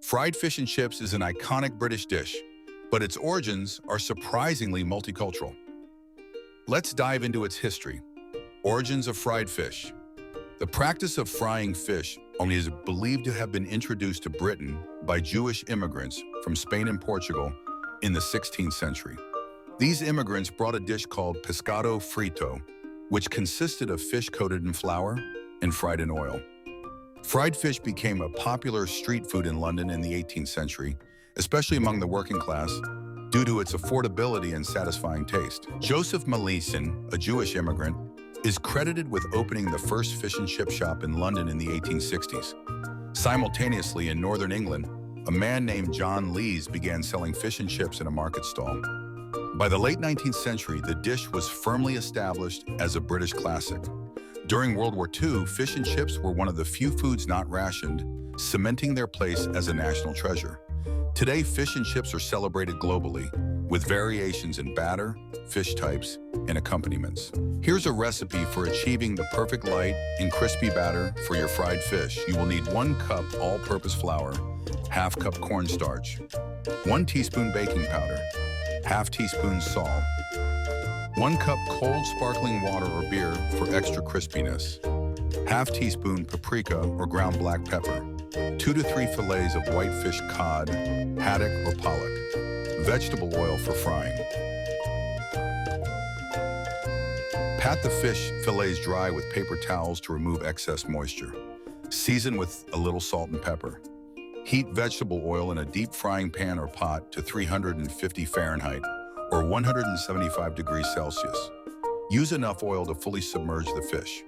Fried fish and chips is an iconic British dish, but its origins are surprisingly multicultural. Let's dive into its history. Origins of fried fish. The practice of frying fish only is believed to have been introduced to Britain by Jewish immigrants from Spain and Portugal in the 16th century. These immigrants brought a dish called pescado frito, which consisted of fish coated in flour and fried in oil. Fried fish became a popular street food in London in the 18th century, especially among the working class, due to its affordability and satisfying taste. Joseph Malesin, a Jewish immigrant, is credited with opening the first fish and chip shop in London in the 1860s. Simultaneously, in northern England, a man named John Lees began selling fish and chips in a market stall. By the late 19th century, the dish was firmly established as a British classic. During World War II, fish and chips were one of the few foods not rationed, cementing their place as a national treasure. Today, fish and chips are celebrated globally, with variations in batter, fish types, and accompaniments. Here's a recipe for achieving the perfect light and crispy batter for your fried fish. You will need 1 cup all-purpose flour, ½ cup cornstarch, 1 teaspoon baking powder, ½ teaspoon salt, 1 cup cold sparkling water or beer for extra crispiness, ½ teaspoon paprika or ground black pepper, 2 to 3 fillets of whitefish cod, haddock or pollock, vegetable oil for frying. Pat the fish fillets dry with paper towels to remove excess moisture. Season with a little salt and pepper. Heat vegetable oil in a deep frying pan or pot to 350 Fahrenheit or 175 degrees Celsius. Use enough oil to fully submerge the fish.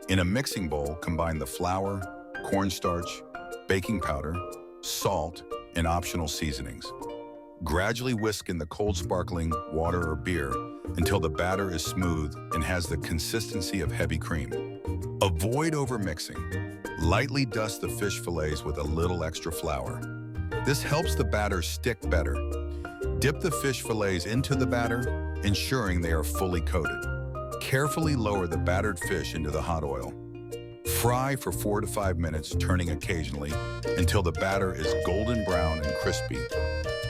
In a mixing bowl, combine the flour, cornstarch, baking powder, salt, and optional seasonings. Gradually whisk in the cold sparkling water or beer until the batter is smooth and has the consistency of heavy cream. Avoid overmixing. Lightly dust the fish fillets with a little extra flour. This helps the batter stick better. Dip the fish fillets into the batter, ensuring they are fully coated. Carefully lower the battered fish into the hot oil. Fry for 4 to 5 minutes, turning occasionally, until the batter is golden brown and crispy.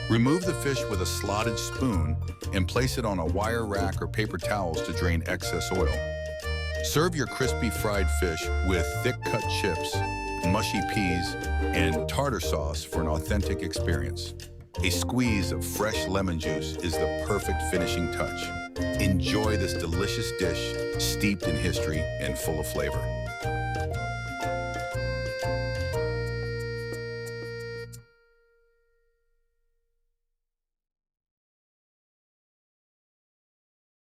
Remove the fish with a slotted spoon and place it on a wire rack or paper towels to drain excess oil. Serve your crispy fried fish with thick-cut chips, mushy peas, and tartar sauce for an authentic experience. A squeeze of fresh lemon juice is the perfect finishing touch. Enjoy this delicious dish steeped in history and full of flavor.